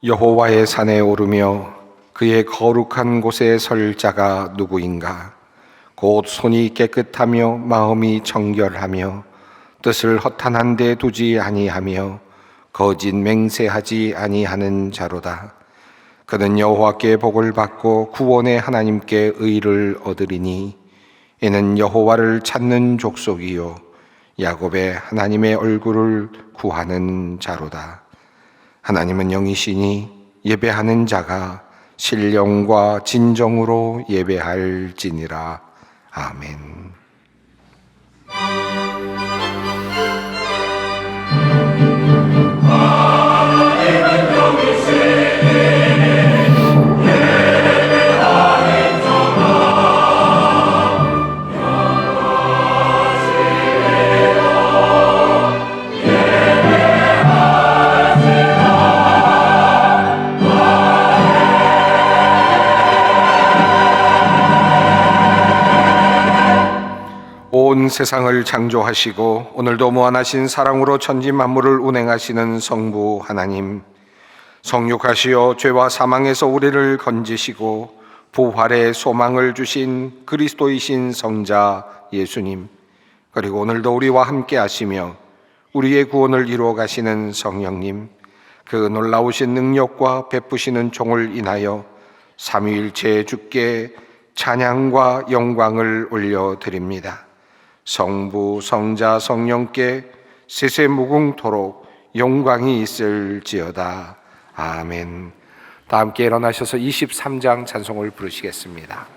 여호와의 산에 오르며 그의 거룩한 곳에 설 자가 누구인가? 곧 손이 깨끗하며 마음이 정결하며 뜻을 허탄한 데 두지 아니하며 거짓 맹세하지 아니하는 자로다. 그는 여호와께 복을 받고 구원의 하나님께 의를 얻으리니 이는 여호와를 찾는 족속이요 야곱의 하나님의 얼굴을 구하는 자로다. 하나님은 영이시니 예배하는 자가 신령과 진정으로 예배할지니라. 아멘. 온 세상을 창조하시고 오늘도 무한하신 사랑으로 천지 만물을 운행하시는 성부 하나님, 성육하시어 죄와 사망에서 우리를 건지시고 부활의 소망을 주신 그리스도이신 성자 예수님, 그리고 오늘도 우리와 함께 하시며 우리의 구원을 이루어 가시는 성령님, 그 놀라우신 능력과 베푸시는 종을 인하여 삼위일체 주께 찬양과 영광을 올려드립니다. 성부, 성자, 성령께 세세무궁토록 영광이 있을지어다. 아멘. 다 함께 일어나셔서 23장 찬송을 부르시겠습니다.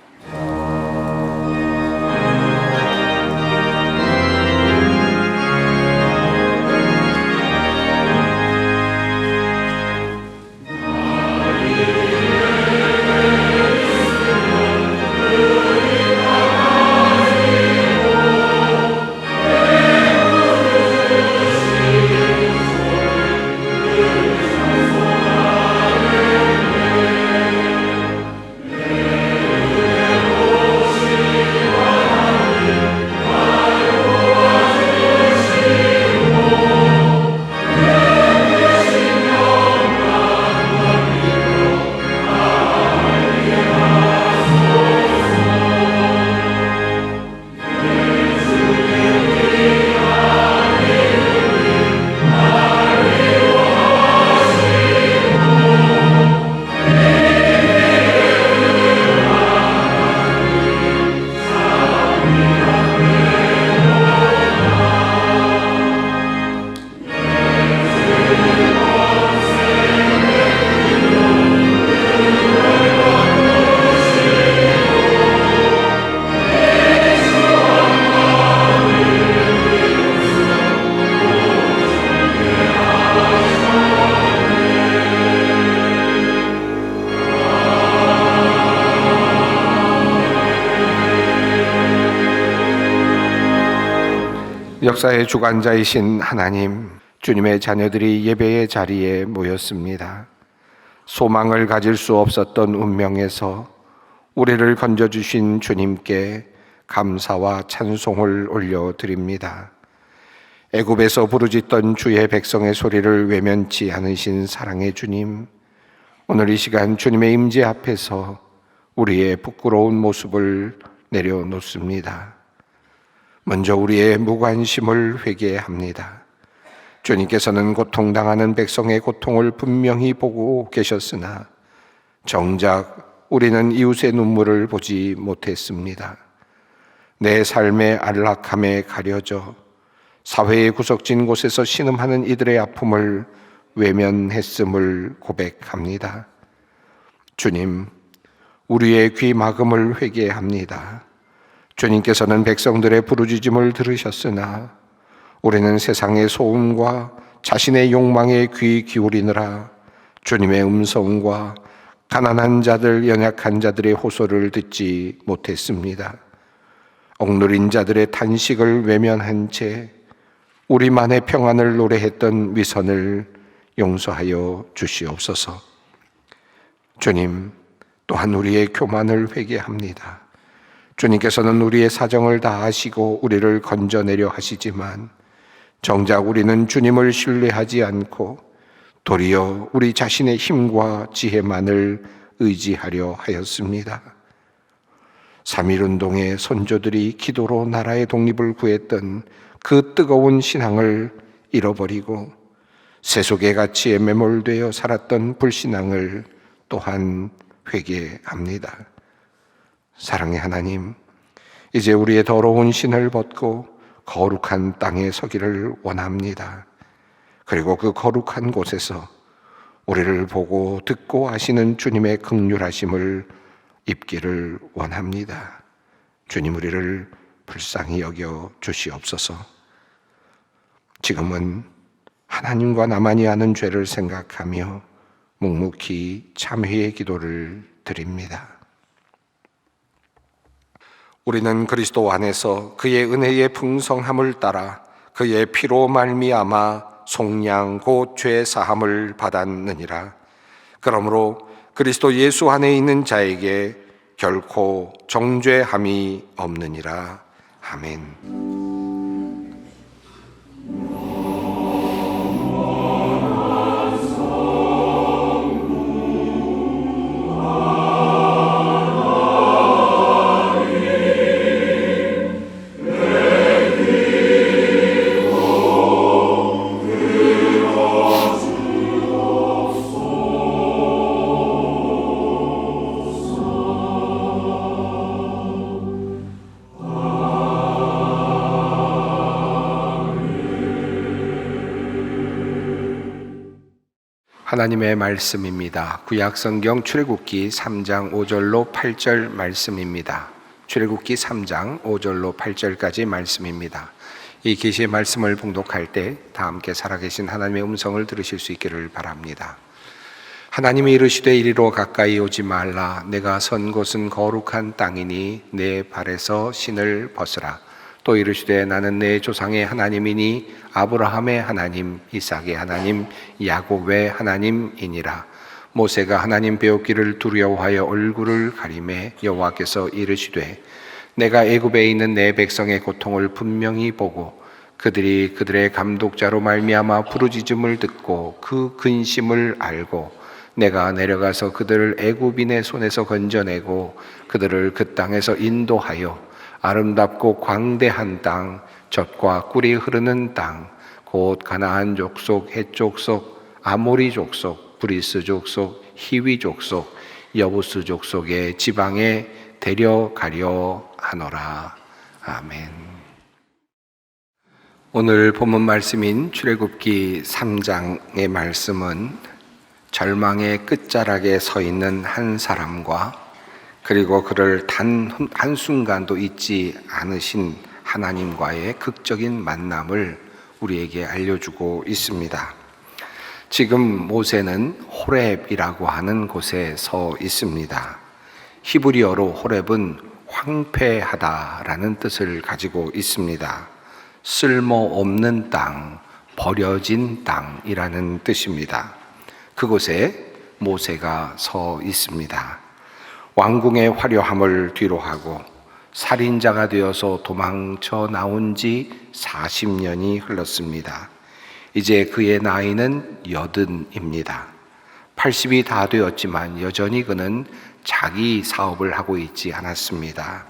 역사의 주관자이신 하나님, 주님의 자녀들이 예배의 자리에 모였습니다. 소망을 가질 수 없었던 운명에서 우리를 건져주신 주님께 감사와 찬송을 올려드립니다. 애굽에서 부르짖던 주의 백성의 소리를 외면치 않으신 사랑의 주님, 오늘 이 시간 주님의 임재 앞에서 우리의 부끄러운 모습을 내려놓습니다. 먼저 우리의 무관심을 회개합니다. 주님께서는 고통당하는 백성의 고통을 분명히 보고 계셨으나 정작 우리는 이웃의 눈물을 보지 못했습니다. 내 삶의 안락함에 가려져 사회의 구석진 곳에서 신음하는 이들의 아픔을 외면했음을 고백합니다. 주님, 우리의 귀 막음을 회개합니다. 주님께서는 백성들의 부르짖음을 들으셨으나 우리는 세상의 소음과 자신의 욕망에 귀 기울이느라 주님의 음성과 가난한 자들, 연약한 자들의 호소를 듣지 못했습니다. 억누린 자들의 탄식을 외면한 채 우리만의 평안을 노래했던 위선을 용서하여 주시옵소서. 주님, 또한 우리의 교만을 회개합니다. 주님께서는 우리의 사정을 다 아시고 우리를 건져내려 하시지만 정작 우리는 주님을 신뢰하지 않고 도리어 우리 자신의 힘과 지혜만을 의지하려 하였습니다. 3.1운동의 선조들이 기도로 나라의 독립을 구했던 그 뜨거운 신앙을 잃어버리고 세속의 가치에 매몰되어 살았던 불신앙을 또한 회개합니다. 사랑의 하나님, 이제 우리의 더러운 신을 벗고 거룩한 땅에 서기를 원합니다. 그리고 그 거룩한 곳에서 우리를 보고 듣고 아시는 주님의 긍휼하심을 입기를 원합니다. 주님, 우리를 불쌍히 여겨 주시옵소서. 지금은 하나님과 나만이 아는 죄를 생각하며 묵묵히 참회의 기도를 드립니다. 우리는 그리스도 안에서 그의 은혜의 풍성함을 따라 그의 피로 말미암아 속량 곧 죄 사함을 받았느니라. 그러므로 그리스도 예수 안에 있는 자에게 결코 정죄함이 없느니라. 아멘. 하나님의 말씀입니다. 구약성경 출애굽기 3장 5절로 8절 말씀입니다. 출애굽기 3장 5절로 8절까지 말씀입니다. 이 계시의 말씀을 봉독할 때 다 함께 살아계신 하나님의 음성을 들으실 수 있기를 바랍니다. 하나님이 이르시되 이리로 가까이 오지 말라. 내가 선 곳은 거룩한 땅이니 내 발에서 신을 벗으라. 또 이르시되 나는 내 조상의 하나님이니 아브라함의 하나님, 이삭의 하나님, 야곱의 하나님이니라. 모세가 하나님 배웠기를 두려워하여 얼굴을 가리매 여호와께서 이르시되 내가 애굽에 있는 내 백성의 고통을 분명히 보고 그들이 그들의 감독자로 말미암아 부르짖음을 듣고 그 근심을 알고 내가 내려가서 그들을 애굽인의 손에서 건져내고 그들을 그 땅에서 인도하여 아름답고 광대한 땅, 젖과 꿀이 흐르는 땅, 곧 가나안 족속, 헷 족속, 아모리 족속, 브리스 족속, 히위 족속, 여부스 족속의 지방에 데려가려 하노라. 아멘. 오늘 본문 말씀인 출애굽기 3장의 말씀은 절망의 끝자락에 서 있는 한 사람과 그리고 그를 단 한순간도 잊지 않으신 하나님과의 극적인 만남을 우리에게 알려주고 있습니다. 지금 모세는 호렙이라고 하는 곳에 서 있습니다. 히브리어로 호렙은 황폐하다라는 뜻을 가지고 있습니다. 쓸모없는 땅, 버려진 땅이라는 뜻입니다. 그곳에 모세가 서 있습니다. 왕궁의 화려함을 뒤로하고 살인자가 되어서 도망쳐 나온 지 40년이 흘렀습니다. 이제 그의 나이는 80입니다. 80이 다 되었지만 여전히 그는 자기 사업을 하고 있지 않았습니다.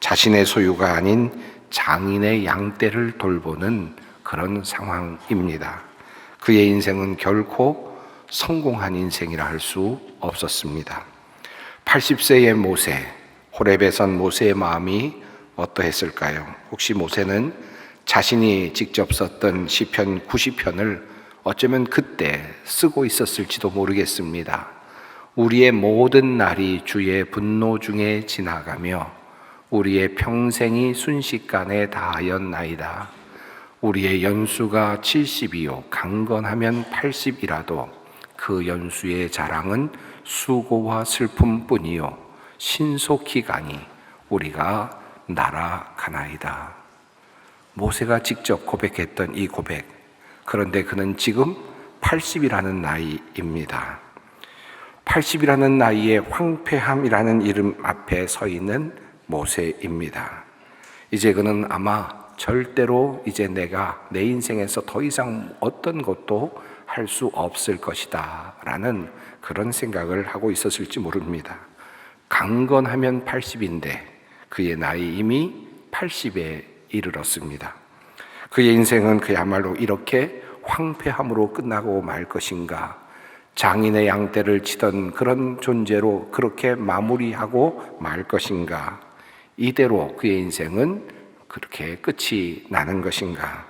자신의 소유가 아닌 장인의 양떼를 돌보는 그런 상황입니다. 그의 인생은 결코 성공한 인생이라 할 수 없었습니다. 80세의 모세, 호렙에 선 모세의 마음이 어떠했을까요? 혹시 모세는 자신이 직접 썼던 시편 90편을 어쩌면 그때 쓰고 있었을지도 모르겠습니다. 우리의 모든 날이 주의 분노 중에 지나가며 우리의 평생이 순식간에 다하였나이다. 우리의 연수가 70이요 강건하면 80이라도 그 연수의 자랑은 수고와 슬픔뿐이요 신속히 가니 우리가 날아가나이다. 모세가 직접 고백했던 이 고백, 그런데 그는 지금 80이라는 나이입니다. 80이라는 나이에 황폐함이라는 이름 앞에 서 있는 모세입니다. 이제 그는 아마 절대로 이제 내가 내 인생에서 더 이상 어떤 것도 할 수 없을 것이다 라는 그런 생각을 하고 있었을지 모릅니다. 강건하면 80인데 그의 나이 이미 80에 이르렀습니다. 그의 인생은 그야말로 이렇게 황폐함으로 끝나고 말 것인가, 장인의 양떼를 치던 그런 존재로 그렇게 마무리하고 말 것인가, 이대로 그의 인생은 그렇게 끝이 나는 것인가.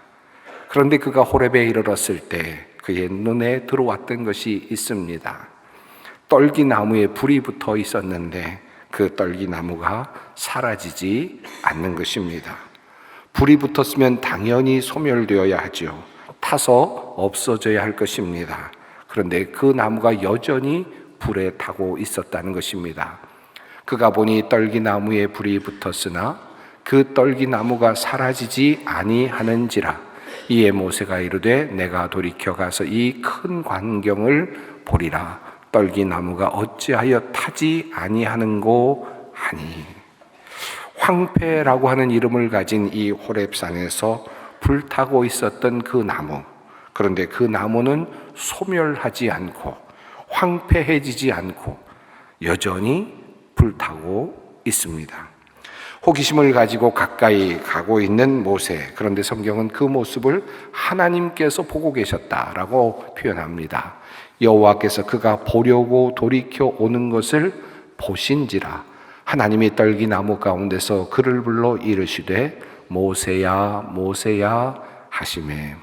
그런데 그가 호렙에 이르렀을 때 그의 눈에 들어왔던 것이 있습니다. 떨기나무에 불이 붙어 있었는데 그 떨기나무가 사라지지 않는 것입니다. 불이 붙었으면 당연히 소멸되어야 하죠. 타서 없어져야 할 것입니다. 그런데 그 나무가 여전히 불에 타고 있었다는 것입니다. 그가 보니 떨기나무에 불이 붙었으나 그 떨기나무가 사라지지 아니하는지라. 이에 모세가 이르되 내가 돌이켜 가서 이 큰 광경을 보리라. 떨기나무가 어찌하여 타지 아니하는고 하니. 황폐라고 하는 이름을 가진 이 호렙산에서 불타고 있었던 그 나무, 그런데 그 나무는 소멸하지 않고 황폐해지지 않고 여전히 불타고 있습니다. 호기심을 가지고 가까이 가고 있는 모세, 그런데 성경은 그 모습을 하나님께서 보고 계셨다라고 표현합니다. 여호와께서 그가 보려고 돌이켜 오는 것을 보신지라. 하나님이 떨기나무 가운데서 그를 불러 이르시되 모세야 모세야 하시매.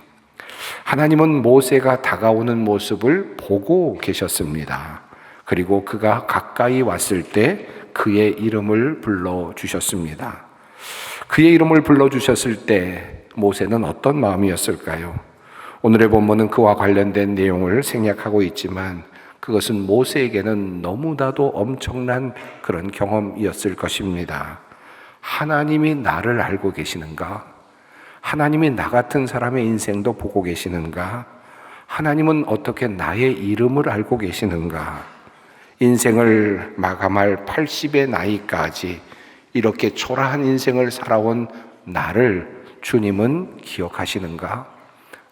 하나님은 모세가 다가오는 모습을 보고 계셨습니다. 그리고 그가 가까이 왔을 때 그의 이름을 불러주셨습니다. 그의 이름을 불러주셨을 때 모세는 어떤 마음이었을까요? 오늘의 본문은 그와 관련된 내용을 생략하고 있지만 그것은 모세에게는 너무나도 엄청난 그런 경험이었을 것입니다. 하나님이 나를 알고 계시는가? 하나님이 나 같은 사람의 인생도 보고 계시는가? 하나님은 어떻게 나의 이름을 알고 계시는가? 인생을 마감할 80의 나이까지 이렇게 초라한 인생을 살아온 나를 주님은 기억하시는가?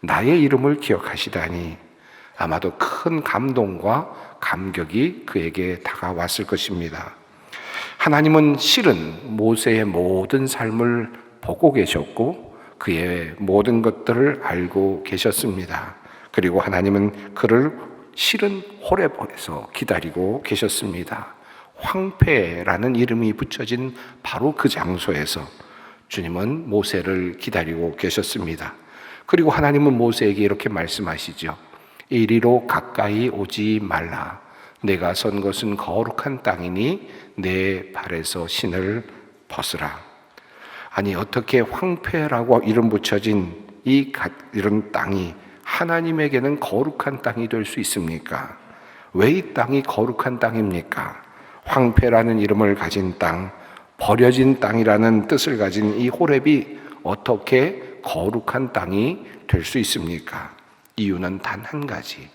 나의 이름을 기억하시다니 아마도 큰 감동과 감격이 그에게 다가왔을 것입니다. 하나님은 실은 모세의 모든 삶을 보고 계셨고 그의 모든 것들을 알고 계셨습니다. 그리고 하나님은 그를 실은 호렙에서 기다리고 계셨습니다. 황폐라는 이름이 붙여진 바로 그 장소에서 주님은 모세를 기다리고 계셨습니다. 그리고 하나님은 모세에게 이렇게 말씀하시죠. 이리로 가까이 오지 말라. 내가 선 것은 거룩한 땅이니 내 발에서 신을 벗으라. 아니 어떻게 황폐라고 이름 붙여진 이런 땅이 하나님에게는 거룩한 땅이 될 수 있습니까? 왜 이 땅이 거룩한 땅입니까? 황폐라는 이름을 가진 땅, 버려진 땅이라는 뜻을 가진 이 호렙이 어떻게 거룩한 땅이 될 수 있습니까? 이유는 단 한 가지,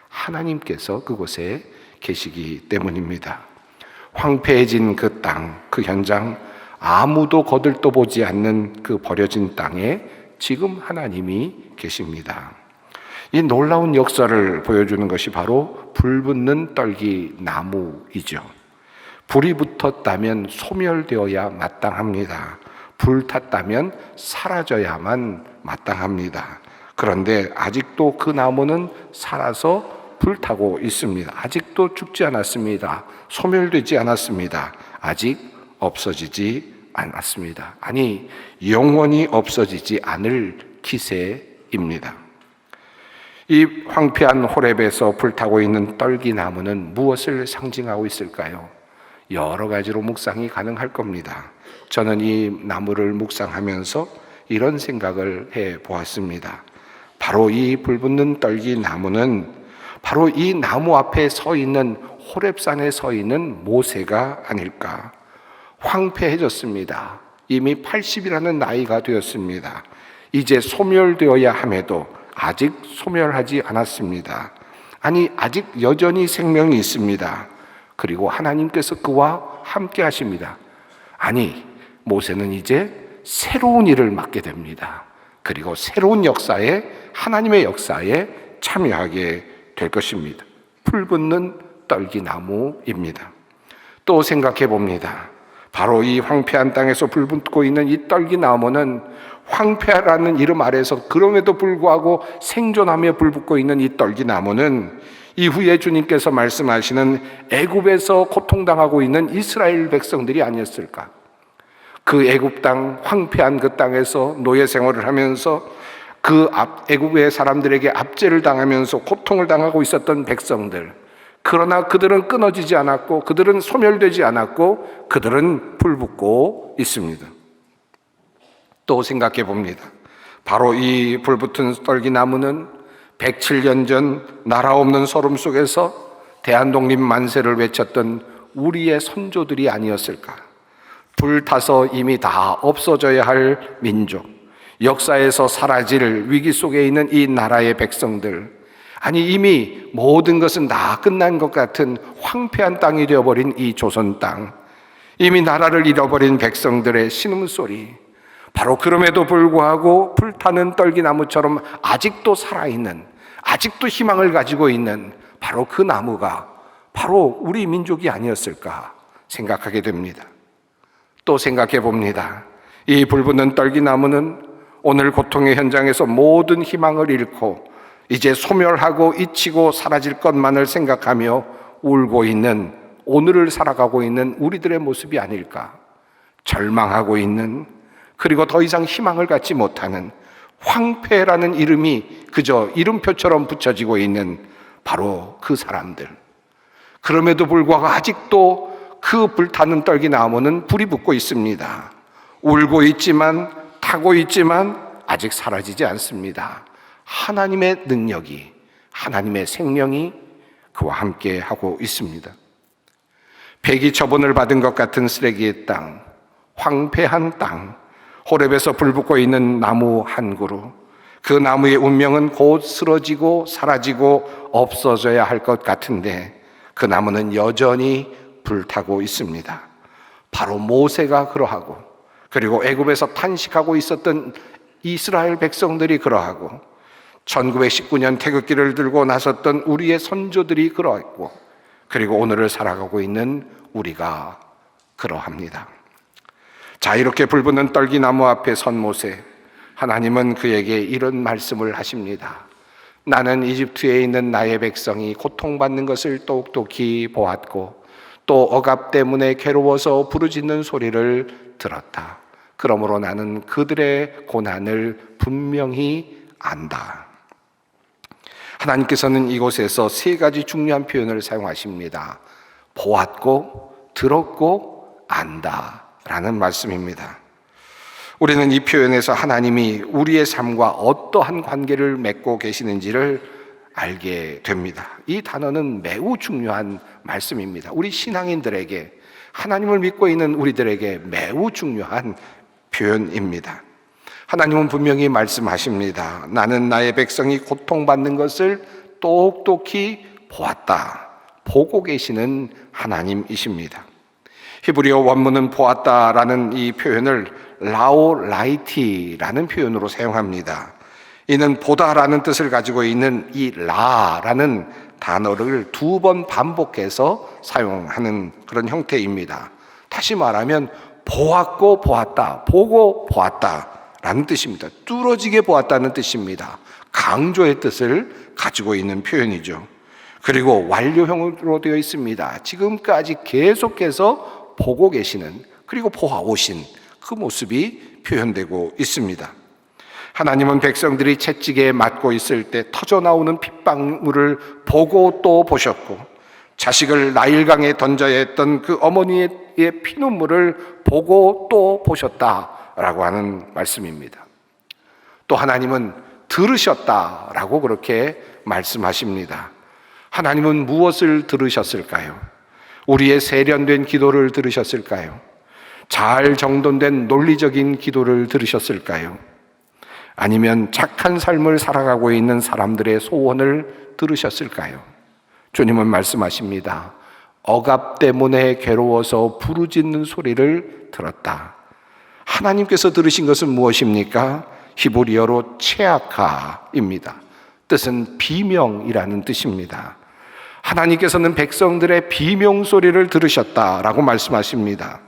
하나님께서 그곳에 계시기 때문입니다. 황폐해진 그 땅, 그 현장, 아무도 거들떠보지 않는 그 버려진 땅에 지금 하나님이 계십니다. 이 놀라운 역사를 보여주는 것이 바로 불붙는 떨기나무이죠. 불이 붙었다면 소멸되어야 마땅합니다. 불탔다면 사라져야만 마땅합니다. 그런데 아직도 그 나무는 살아서 불타고 있습니다. 아직도 죽지 않았습니다. 소멸되지 않았습니다. 아직 없어지지 않았습니다. 아니, 영원히 없어지지 않을 기세입니다. 이 황폐한 호렙에서 불타고 있는 떨기나무는 무엇을 상징하고 있을까요? 여러 가지로 묵상이 가능할 겁니다. 저는 이 나무를 묵상하면서 이런 생각을 해 보았습니다. 바로 이 불붙는 떨기나무는 바로 이 나무 앞에 서 있는 호렙산에 서 있는 모세가 아닐까. 황폐해졌습니다. 이미 80이라는 나이가 되었습니다. 이제 소멸되어야 함에도 아직 소멸하지 않았습니다. 아니 아직 여전히 생명이 있습니다. 그리고 하나님께서 그와 함께 하십니다. 아니 모세는 이제 새로운 일을 맡게 됩니다. 그리고 새로운 역사에, 하나님의 역사에 참여하게 될 것입니다. 불붙는 떨기나무입니다. 또 생각해 봅니다. 바로 이 황폐한 땅에서 불붙고 있는 이 떨기나무는 황폐하라는 이름 아래서 그럼에도 불구하고 생존하며 불붙고 있는 이 떨기나무는 이후에 주님께서 말씀하시는 애굽에서 고통당하고 있는 이스라엘 백성들이 아니었을까? 그 애굽 땅, 황폐한 그 땅에서 노예 생활을 하면서 그 애굽의 사람들에게 압제를 당하면서 고통을 당하고 있었던 백성들, 그러나 그들은 끊어지지 않았고 그들은 소멸되지 않았고 그들은 불붙고 있습니다. 또 생각해 봅니다. 바로 이 불붙은 떨기나무는 107년 전 나라 없는 소름 속에서 대한독립 만세를 외쳤던 우리의 선조들이 아니었을까? 불타서 이미 다 없어져야 할 민족, 역사에서 사라질 위기 속에 있는 이 나라의 백성들, 아니 이미 모든 것은 다 끝난 것 같은 황폐한 땅이 되어버린 이 조선 땅, 이미 나라를 잃어버린 백성들의 신음소리, 바로 그럼에도 불구하고 불타는 떨기나무처럼 아직도 살아있는, 아직도 희망을 가지고 있는 바로 그 나무가 바로 우리 민족이 아니었을까 생각하게 됩니다. 또 생각해 봅니다. 이 불붙는 떨기나무는 오늘 고통의 현장에서 모든 희망을 잃고 이제 소멸하고 잊히고 사라질 것만을 생각하며 울고 있는, 오늘을 살아가고 있는 우리들의 모습이 아닐까. 절망하고 있는, 그리고 더 이상 희망을 갖지 못하는, 황폐라는 이름이 그저 이름표처럼 붙여지고 있는 바로 그 사람들. 그럼에도 불구하고 아직도 그 불타는 떨기나무는 불이 붙고 있습니다. 울고 있지만, 타고 있지만 아직 사라지지 않습니다. 하나님의 능력이, 하나님의 생명이 그와 함께 하고 있습니다. 폐기 처분을 받은 것 같은 쓰레기의 땅, 황폐한 땅, 호렙에서 불붙고 있는 나무 한 그루, 그 나무의 운명은 곧 쓰러지고 사라지고 없어져야 할 것 같은데 그 나무는 여전히 불타고 있습니다. 바로 모세가 그러하고, 그리고 애굽에서 탄식하고 있었던 이스라엘 백성들이 그러하고, 1919년 태극기를 들고 나섰던 우리의 선조들이 그러했고, 그리고 오늘을 살아가고 있는 우리가 그러합니다. 자, 이렇게 불붙는 떨기나무 앞에 선 모세, 하나님은 그에게 이런 말씀을 하십니다. 나는 이집트에 있는 나의 백성이 고통받는 것을 똑똑히 보았고 또 억압 때문에 괴로워서 부르짖는 소리를 들었다. 그러므로 나는 그들의 고난을 분명히 안다. 하나님께서는 이곳에서 세 가지 중요한 표현을 사용하십니다. 보았고, 들었고, 안다 라는 말씀입니다. 우리는 이 표현에서 하나님이 우리의 삶과 어떠한 관계를 맺고 계시는지를 알게 됩니다. 이 단어는 매우 중요한 말씀입니다. 우리 신앙인들에게, 하나님을 믿고 있는 우리들에게 매우 중요한 표현입니다. 하나님은 분명히 말씀하십니다. 나는 나의 백성이 고통받는 것을 똑똑히 보았다. 보고 계시는 하나님이십니다. 히브리어 원문은 보았다라는 이 표현을 라오라이티라는 표현으로 사용합니다. 이는 보다라는 뜻을 가지고 있는 이 라라는 단어를 두 번 반복해서 사용하는 그런 형태입니다. 다시 말하면 보았고 보았다, 보고 보았다라는 뜻입니다. 뚫어지게 보았다는 뜻입니다. 강조의 뜻을 가지고 있는 표현이죠. 그리고 완료형으로 되어 있습니다. 지금까지 계속해서 보고 계시는, 그리고 보아오신 그 모습이 표현되고 있습니다. 하나님은 백성들이 채찍에 맞고 있을 때 터져나오는 핏방울을 보고 또 보셨고, 자식을 나일강에 던져야 했던 그 어머니의 피눈물을 보고 또 보셨다라고 하는 말씀입니다. 또 하나님은 들으셨다라고 그렇게 말씀하십니다. 하나님은 무엇을 들으셨을까요? 우리의 세련된 기도를 들으셨을까요? 잘 정돈된 논리적인 기도를 들으셨을까요? 아니면 착한 삶을 살아가고 있는 사람들의 소원을 들으셨을까요? 주님은 말씀하십니다. 억압 때문에 괴로워서 부르짖는 소리를 들었다. 하나님께서 들으신 것은 무엇입니까? 히브리어로 체아카입니다. 뜻은 비명이라는 뜻입니다. 하나님께서는 백성들의 비명 소리를 들으셨다라고 말씀하십니다.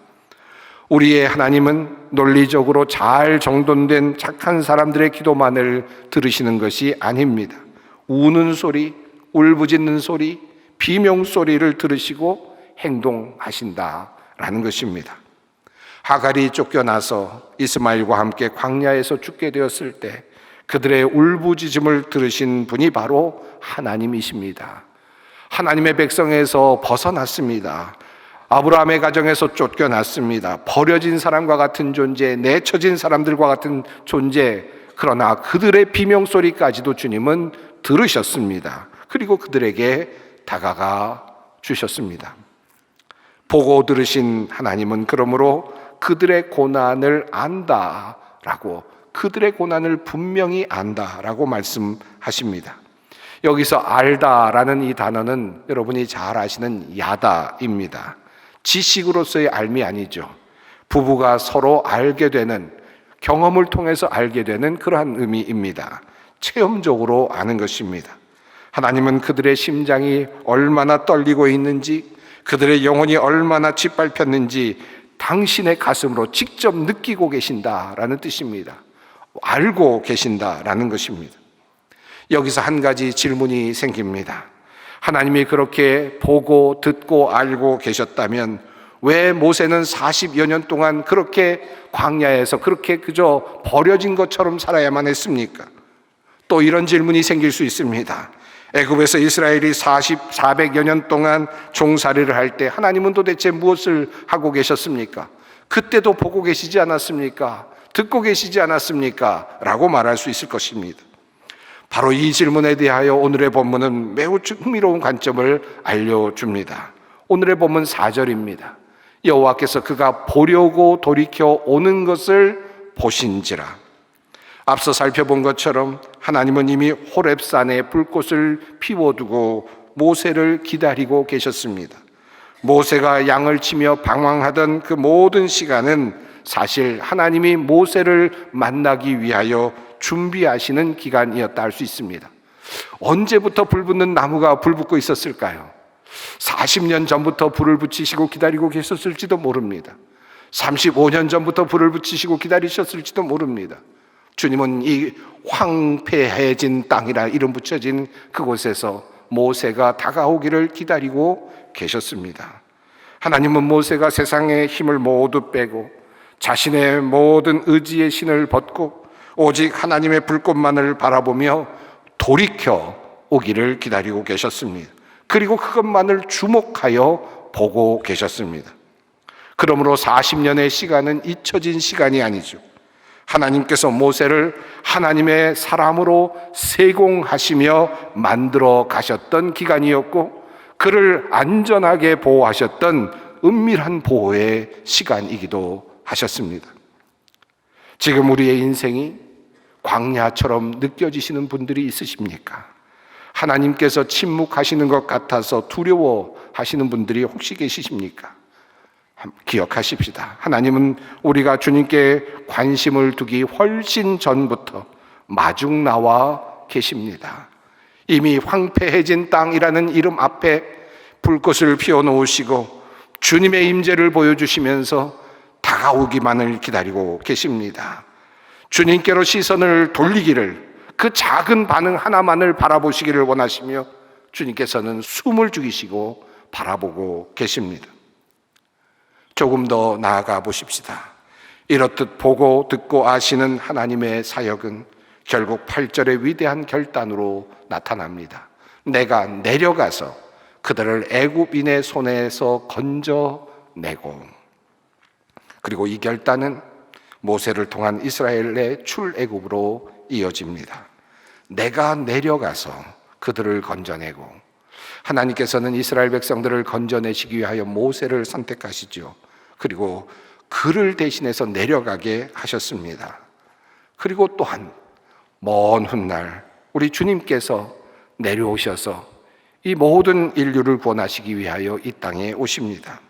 우리의 하나님은 논리적으로 잘 정돈된 착한 사람들의 기도만을 들으시는 것이 아닙니다. 우는 소리, 울부짖는 소리, 비명 소리를 들으시고 행동하신다라는 것입니다. 하갈이 쫓겨나서 이스마엘과 함께 광야에서 죽게 되었을 때 그들의 울부짖음을 들으신 분이 바로 하나님이십니다. 하나님의 백성에서 벗어났습니다. 아브라함의 가정에서 쫓겨났습니다. 버려진 사람과 같은 존재, 내쳐진 사람들과 같은 존재, 그러나 그들의 비명소리까지도 주님은 들으셨습니다. 그리고 그들에게 다가가 주셨습니다. 보고 들으신 하나님은 그러므로 그들의 고난을 안다라고, 그들의 고난을 분명히 안다라고 말씀하십니다. 여기서 알다라는 이 단어는 여러분이 잘 아시는 야다입니다. 지식으로서의 알미 아니죠. 부부가 서로 알게 되는, 경험을 통해서 알게 되는 그러한 의미입니다. 체험적으로 아는 것입니다. 하나님은 그들의 심장이 얼마나 떨리고 있는지, 그들의 영혼이 얼마나 짓밟혔는지 당신의 가슴으로 직접 느끼고 계신다라는 뜻입니다. 알고 계신다라는 것입니다. 여기서 한 가지 질문이 생깁니다. 하나님이 그렇게 보고 듣고 알고 계셨다면 왜 모세는 40여 년 동안 그렇게 광야에서 그렇게 그저 버려진 것처럼 살아야만 했습니까? 또 이런 질문이 생길 수 있습니다. 애굽에서 이스라엘이 400여 년 동안 종살이를 할 때 하나님은 도대체 무엇을 하고 계셨습니까? 그때도 보고 계시지 않았습니까? 듣고 계시지 않았습니까? 라고 말할 수 있을 것입니다. 바로 이 질문에 대하여 오늘의 본문은 매우 흥미로운 관점을 알려줍니다. 오늘의 본문 4절입니다. 여호와께서 그가 보려고 돌이켜 오는 것을 보신지라. 앞서 살펴본 것처럼 하나님은 이미 호렙산에 불꽃을 피워두고 모세를 기다리고 계셨습니다. 모세가 양을 치며 방황하던 그 모든 시간은 사실 하나님이 모세를 만나기 위하여 준비하시는 기간이었다 할 수 있습니다. 언제부터 불 붙는 나무가 불 붙고 있었을까요? 40년 전부터 불을 붙이시고 기다리고 계셨을지도 모릅니다. 35년 전부터 불을 붙이시고 기다리셨을지도 모릅니다. 주님은 이 황폐해진 땅이라 이름 붙여진 그곳에서 모세가 다가오기를 기다리고 계셨습니다. 하나님은 모세가 세상의 힘을 모두 빼고 자신의 모든 의지의 신을 벗고 오직 하나님의 불꽃만을 바라보며 돌이켜 오기를 기다리고 계셨습니다. 그리고 그것만을 주목하여 보고 계셨습니다. 그러므로 40년의 시간은 잊혀진 시간이 아니죠. 하나님께서 모세를 하나님의 사람으로 세공하시며 만들어 가셨던 기간이었고 그를 안전하게 보호하셨던 은밀한 보호의 시간이기도 하셨습니다. 지금 우리의 인생이 광야처럼 느껴지시는 분들이 있으십니까? 하나님께서 침묵하시는 것 같아서 두려워하시는 분들이 혹시 계시십니까? 기억하십시다. 하나님은 우리가 주님께 관심을 두기 훨씬 전부터 마중 나와 계십니다. 이미 황폐해진 땅이라는 이름 앞에 불꽃을 피워놓으시고 주님의 임재를 보여주시면서 다가오기만을 기다리고 계십니다. 주님께로 시선을 돌리기를, 그 작은 반응 하나만을 바라보시기를 원하시며 주님께서는 숨을 죽이시고 바라보고 계십니다. 조금 더 나아가 보십시다. 이렇듯 보고 듣고 아시는 하나님의 사역은 결국 8절의 위대한 결단으로 나타납니다. 내가 내려가서 그들을 애굽인의 손에서 건져내고, 그리고 이 결단은 모세를 통한 이스라엘의 출애굽으로 이어집니다. 내가 내려가서 그들을 건져내고, 하나님께서는 이스라엘 백성들을 건져내시기 위하여 모세를 선택하시죠. 그리고 그를 대신해서 내려가게 하셨습니다. 그리고 또한 먼 훗날 우리 주님께서 내려오셔서 이 모든 인류를 구원하시기 위하여 이 땅에 오십니다.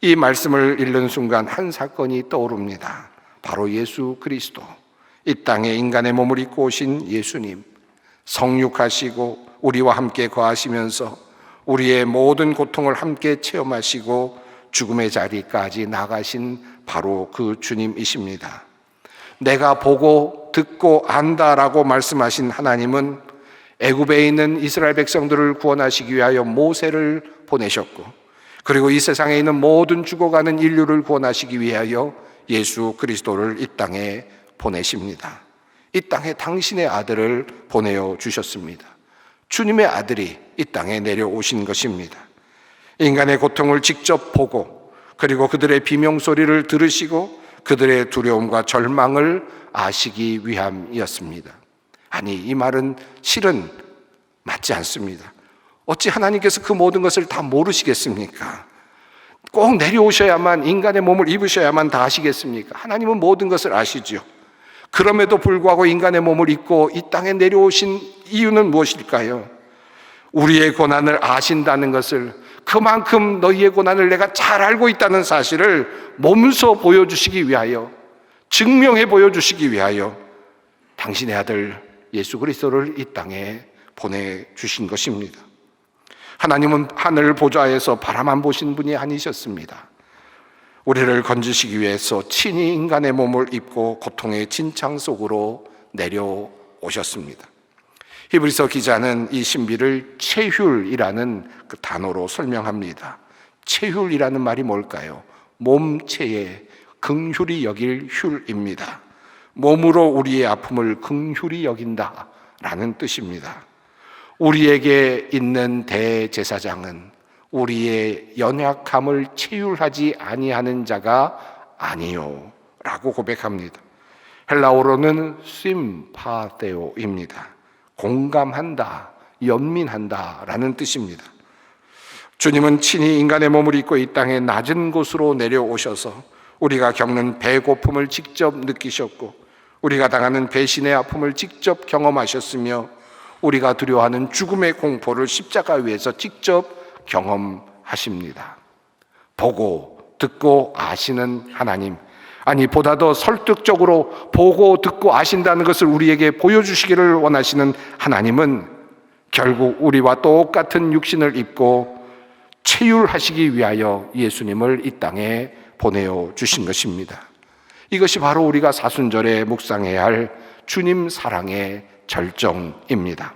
이 말씀을 읽는 순간 한 사건이 떠오릅니다. 바로 예수 그리스도, 이 땅에 인간의 몸을 입고 오신 예수님, 성육하시고 우리와 함께 거하시면서 우리의 모든 고통을 함께 체험하시고 죽음의 자리까지 나가신 바로 그 주님이십니다. 내가 보고 듣고 안다라고 말씀하신 하나님은 애굽에 있는 이스라엘 백성들을 구원하시기 위하여 모세를 보내셨고, 그리고 이 세상에 있는 모든 죽어가는 인류를 구원하시기 위하여 예수 그리스도를 이 땅에 보내십니다. 이 땅에 당신의 아들을 보내어 주셨습니다. 주님의 아들이 이 땅에 내려오신 것입니다. 인간의 고통을 직접 보고, 그리고 그들의 비명소리를 들으시고 그들의 두려움과 절망을 아시기 위함이었습니다. 아니, 이 말은 실은 맞지 않습니다. 어찌 하나님께서 그 모든 것을 다 모르시겠습니까? 꼭 내려오셔야만, 인간의 몸을 입으셔야만 다 아시겠습니까? 하나님은 모든 것을 아시죠. 그럼에도 불구하고 인간의 몸을 입고 이 땅에 내려오신 이유는 무엇일까요? 우리의 고난을 아신다는 것을, 그만큼 너희의 고난을 내가 잘 알고 있다는 사실을 몸소 보여주시기 위하여, 증명해 보여주시기 위하여 당신의 아들 예수 그리스도를 이 땅에 보내주신 것입니다. 하나님은 하늘 보좌에서 바라만 보신 분이 아니셨습니다. 우리를 건지시기 위해서 친히 인간의 몸을 입고 고통의 진창 속으로 내려오셨습니다. 히브리서 기자는 이 신비를 체휼이라는 그 단어로 설명합니다. 체휼이라는 말이 뭘까요? 몸체에 긍휼히 여길 휼입니다. 몸으로 우리의 아픔을 긍휼히 여긴다라는 뜻입니다. 우리에게 있는 대제사장은 우리의 연약함을 체휼하지 아니하는 자가 아니요 라고 고백합니다. 헬라어로는 심파데오입니다. 공감한다, 연민한다 라는 뜻입니다. 주님은 친히 인간의 몸을 입고 이 땅의 낮은 곳으로 내려오셔서 우리가 겪는 배고픔을 직접 느끼셨고, 우리가 당하는 배신의 아픔을 직접 경험하셨으며, 우리가 두려워하는 죽음의 공포를 십자가 위에서 직접 경험하십니다. 보고 듣고 아시는 하나님, 아니 보다 더 설득적으로 보고 듣고 아신다는 것을 우리에게 보여주시기를 원하시는 하나님은 결국 우리와 똑같은 육신을 입고 체휼하시기 위하여 예수님을 이 땅에 보내어 주신 것입니다. 이것이 바로 우리가 사순절에 묵상해야 할 주님 사랑의 절정입니다.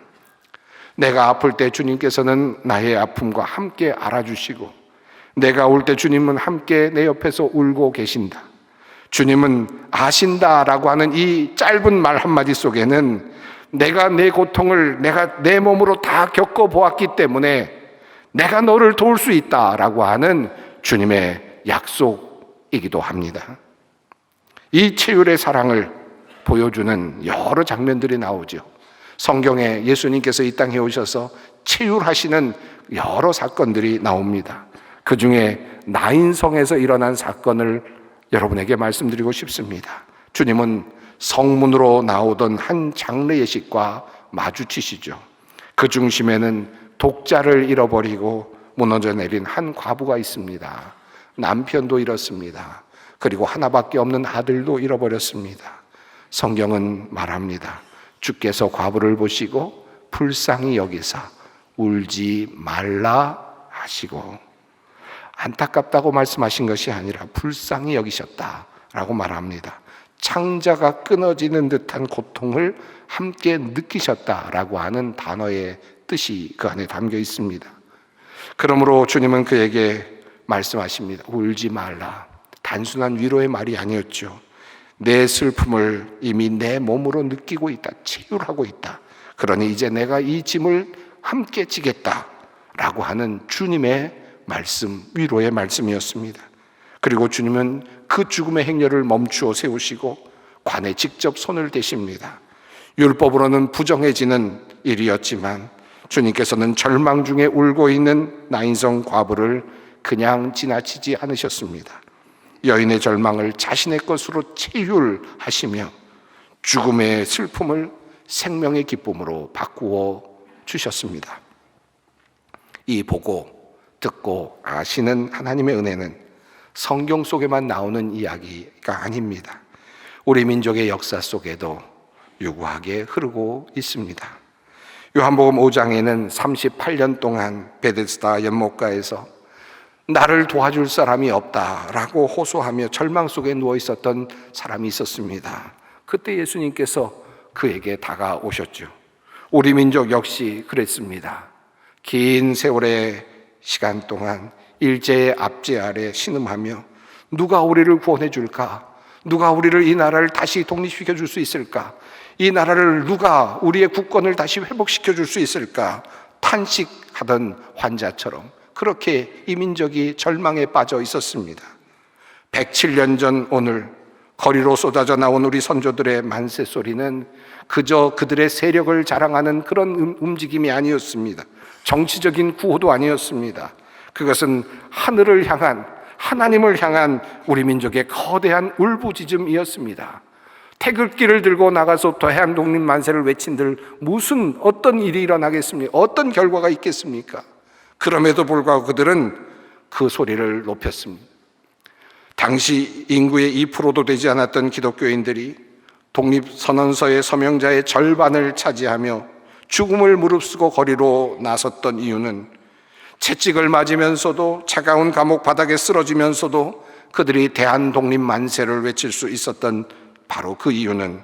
내가 아플 때 주님께서는 나의 아픔과 함께 알아주시고, 내가 울 때 주님은 함께 내 옆에서 울고 계신다. 주님은 아신다라고 하는 이 짧은 말 한마디 속에는 내가 내 고통을 내가 내 몸으로 다 겪어보았기 때문에 내가 너를 도울 수 있다라고 하는 주님의 약속이기도 합니다. 이 체휼의 사랑을 보여주는 여러 장면들이 나오죠. 성경에 예수님께서 이 땅에 오셔서 체휼하시는 여러 사건들이 나옵니다. 그 중에 나인성에서 일어난 사건을 여러분에게 말씀드리고 싶습니다. 주님은 성문으로 나오던 한 장례 예식과 마주치시죠. 그 중심에는 독자를 잃어버리고 무너져 내린 한 과부가 있습니다. 남편도 잃었습니다. 그리고 하나밖에 없는 아들도 잃어버렸습니다. 성경은 말합니다. 주께서 과부를 보시고 불쌍히 여기사 울지 말라 하시고, 안타깝다고 말씀하신 것이 아니라 불쌍히 여기셨다라고 말합니다. 창자가 끊어지는 듯한 고통을 함께 느끼셨다라고 하는 단어의 뜻이 그 안에 담겨 있습니다. 그러므로 주님은 그에게 말씀하십니다. 울지 말라. 단순한 위로의 말이 아니었죠. 내 슬픔을 이미 내 몸으로 느끼고 있다. 체휼하고 있다. 그러니 이제 내가 이 짐을 함께 지겠다라고 하는 주님의 말씀, 위로의 말씀이었습니다. 그리고 주님은 그 죽음의 행렬을 멈추어 세우시고 관에 직접 손을 대십니다. 율법으로는 부정해지는 일이었지만 주님께서는 절망 중에 울고 있는 나인성 과부를 그냥 지나치지 않으셨습니다. 여인의 절망을 자신의 것으로 체휼하시며 죽음의 슬픔을 생명의 기쁨으로 바꾸어 주셨습니다. 이 보고 듣고 아시는 하나님의 은혜는 성경 속에만 나오는 이야기가 아닙니다. 우리 민족의 역사 속에도 유구하게 흐르고 있습니다. 요한복음 5장에는 38년 동안 베데스다 연못가에서 나를 도와줄 사람이 없다라고 호소하며 절망 속에 누워 있었던 사람이 있었습니다. 그때 예수님께서 그에게 다가오셨죠. 우리 민족 역시 그랬습니다. 긴 세월의 시간 동안 일제의 압제 아래 신음하며 누가 우리를 구원해 줄까? 누가 우리를 이 나라를 다시 독립시켜 줄 수 있을까? 이 나라를 누가 우리의 국권을 다시 회복시켜 줄 수 있을까? 탄식하던 환자처럼 그렇게 이 민족이 절망에 빠져 있었습니다. 107년 전 오늘 거리로 쏟아져 나온 우리 선조들의 만세 소리는 그저 그들의 세력을 자랑하는 그런 움직임이 아니었습니다. 정치적인 구호도 아니었습니다. 그것은 하늘을 향한, 하나님을 향한 우리 민족의 거대한 울부짖음이었습니다. 태극기를 들고 나가서 대한 독립 만세를 외친들 무슨 어떤 일이 일어나겠습니까? 어떤 결과가 있겠습니까? 그럼에도 불구하고 그들은 그 소리를 높였습니다. 당시 인구의 2%도 되지 않았던 기독교인들이 독립선언서의 서명자의 절반을 차지하며 죽음을 무릅쓰고 거리로 나섰던 이유는 채찍을 맞으면서도 차가운 감옥 바닥에 쓰러지면서도 그들이 대한독립 만세를 외칠 수 있었던 바로 그 이유는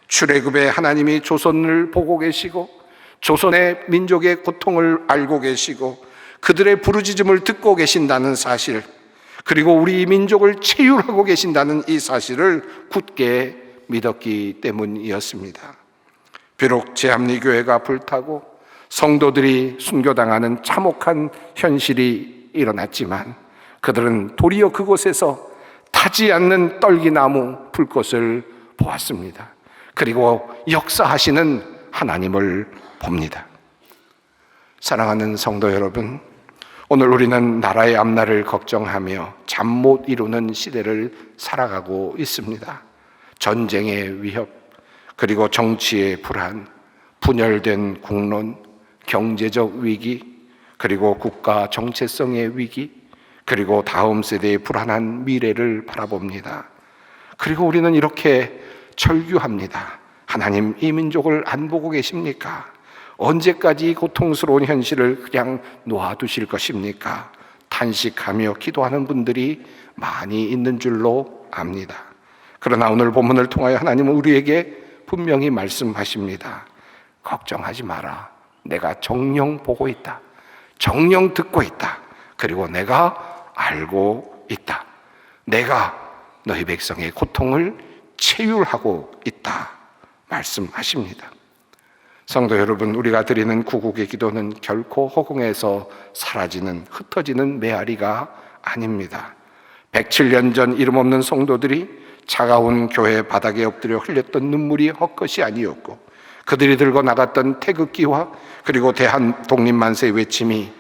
출애굽의 하나님이 조선을 보고 계시고 조선의 민족의 고통을 알고 계시고 그들의 부르짖음을 듣고 계신다는 사실, 그리고 우리 민족을 체휼하고 계신다는 이 사실을 굳게 믿었기 때문이었습니다. 비록 제합리교회가 불타고 성도들이 순교당하는 참혹한 현실이 일어났지만 그들은 도리어 그곳에서 타지 않는 떨기나무 불꽃을 보았습니다. 그리고 역사하시는 하나님을 봅니다. 사랑하는 성도 여러분, 오늘 우리는 나라의 앞날을 걱정하며 잠 못 이루는 시대를 살아가고 있습니다. 전쟁의 위협, 그리고 정치의 불안, 분열된 국론, 경제적 위기, 그리고 국가 정체성의 위기, 그리고 다음 세대의 불안한 미래를 바라봅니다. 그리고 우리는 이렇게 절규합니다. 하나님, 이 민족을 안 보고 계십니까? 언제까지 고통스러운 현실을 그냥 놓아두실 것입니까? 탄식하며 기도하는 분들이 많이 있는 줄로 압니다. 그러나 오늘 본문을 통하여 하나님은 우리에게 분명히 말씀하십니다. 걱정하지 마라. 내가 정녕 보고 있다. 정녕 듣고 있다. 그리고 내가 알고 있다. 내가 너희 백성의 고통을 체휼하고 있다. 말씀하십니다. 성도 여러분, 우리가 드리는 구국의 기도는 결코 허공에서 사라지는, 흩어지는 메아리가 아닙니다. 107년 전 이름 없는 성도들이 차가운 교회 바닥에 엎드려 흘렸던 눈물이 헛것이 아니었고, 그들이 들고 나갔던 태극기와 그리고 대한 독립만세 외침이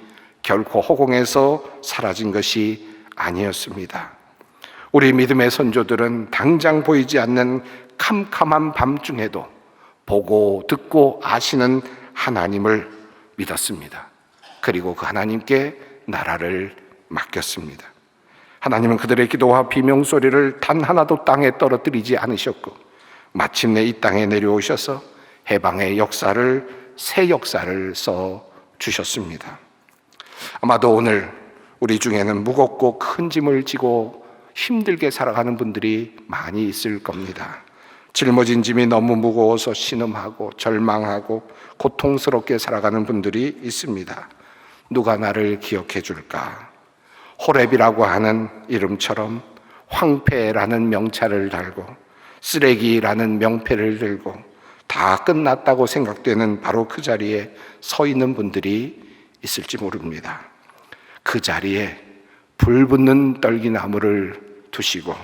결코 허공에서 사라진 것이 아니었습니다. 우리 믿음의 선조들은 당장 보이지 않는 캄캄한 밤중에도 보고 듣고 아시는 하나님을 믿었습니다. 그리고 그 하나님께 나라를 맡겼습니다. 하나님은 그들의 기도와 비명소리를 단 하나도 땅에 떨어뜨리지 않으셨고 마침내 이 땅에 내려오셔서 해방의 역사를, 새 역사를 써주셨습니다. 아마도 오늘 우리 중에는 무겁고 큰 짐을 지고 힘들게 살아가는 분들이 많이 있을 겁니다. 짊어진 짐이 너무 무거워서 신음하고 절망하고 고통스럽게 살아가는 분들이 있습니다. 누가 나를 기억해 줄까? 호렙이라고 하는 이름처럼 황폐라는 명찰을 달고 쓰레기라는 명패를 들고 다 끝났다고 생각되는 바로 그 자리에 서 있는 분들이 있을지 모릅니다. 그 자리에 불 붙는 떨기나무를 두시고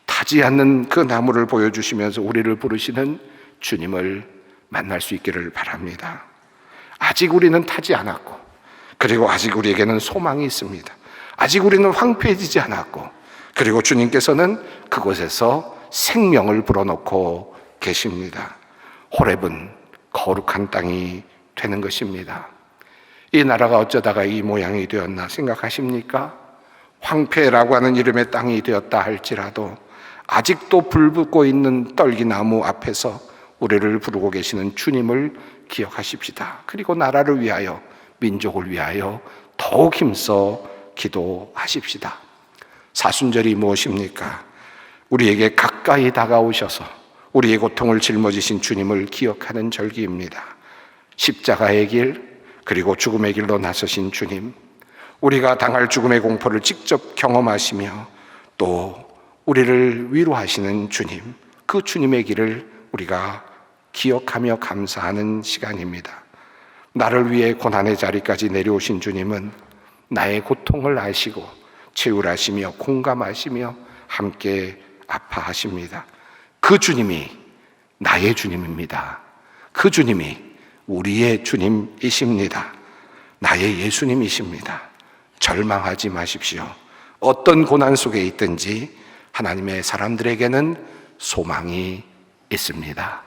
타지 않는 그 나무를 보여주시면서 우리를 부르시는 주님을 만날 수 있기를 바랍니다. 아직 우리는 타지 않았고, 그리고 아직 우리에게는 소망이 있습니다. 아직 우리는 황폐해지지 않았고, 그리고 주님께서는 그곳에서 생명을 불어넣고 계십니다. 호렙은 거룩한 땅이 되는 것입니다. 이 나라가 어쩌다가 이 모양이 되었나 생각하십니까? 황폐라고 하는 이름의 땅이 되었다 할지라도 아직도 불붙고 있는 떨기나무 앞에서 우리를 부르고 계시는 주님을 기억하십시다. 그리고 나라를 위하여, 민족을 위하여 더욱 힘써 기도하십시다. 사순절이 무엇입니까? 우리에게 가까이 다가오셔서 우리의 고통을 짊어지신 주님을 기억하는 절기입니다. 십자가의 길, 그리고 죽음의 길로 나서신 주님, 우리가 당할 죽음의 공포를 직접 경험하시며 또 우리를 위로하시는 주님, 그 주님의 길을 우리가 기억하며 감사하는 시간입니다. 나를 위해 고난의 자리까지 내려오신 주님은 나의 고통을 아시고 채울하시며 공감하시며 함께 아파하십니다. 그 주님이 나의 주님입니다. 그 주님이 우리의 주님이십니다. 나의 예수님이십니다. 절망하지 마십시오. 어떤 고난 속에 있든지 하나님의 사람들에게는 소망이 있습니다.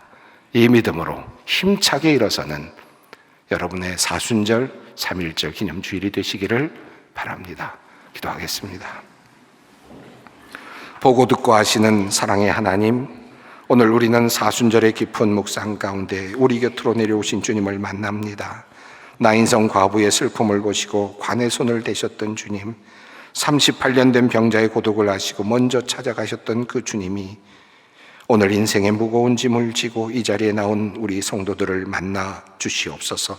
이 믿음으로 힘차게 일어서는 여러분의 사순절 3.1절 기념주일이 되시기를 바랍니다. 기도하겠습니다. 보고 듣고 하시는 사랑의 하나님, 오늘 우리는 사순절의 깊은 묵상 가운데 우리 곁으로 내려오신 주님을 만납니다. 나인성 과부의 슬픔을 보시고 관의 손을 대셨던 주님, 38년 된 병자의 고독을 아시고 먼저 찾아가셨던 그 주님이 오늘 인생의 무거운 짐을 지고 이 자리에 나온 우리 성도들을 만나 주시옵소서.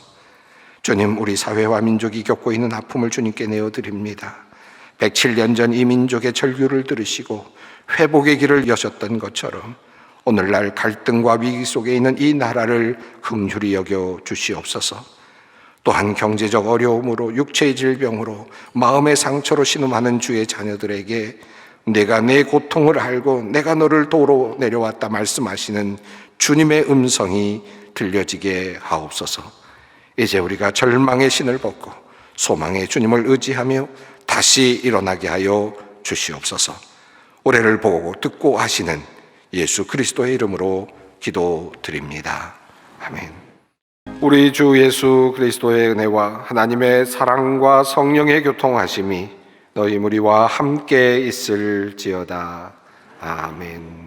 주님, 우리 사회와 민족이 겪고 있는 아픔을 주님께 내어드립니다. 107년 전 이 민족의 절규를 들으시고 회복의 길을 여셨던 것처럼 오늘날 갈등과 위기 속에 있는 이 나라를 긍휼히 여겨 주시옵소서. 또한 경제적 어려움으로, 육체의 질병으로, 마음의 상처로 신음하는 주의 자녀들에게 내가 내 고통을 알고 내가 너를 도로 내려왔다 말씀하시는 주님의 음성이 들려지게 하옵소서. 이제 우리가 절망의 신을 벗고 소망의 주님을 의지하며 다시 일어나게 하여 주시옵소서. 올해를 보고 듣고 하시는 예수 그리스도의 이름으로 기도드립니다. 아멘. 우리 주 예수 그리스도의 은혜와 하나님의 사랑과 성령의 교통하심이 너희 무리와 함께 있을지어다. 아멘.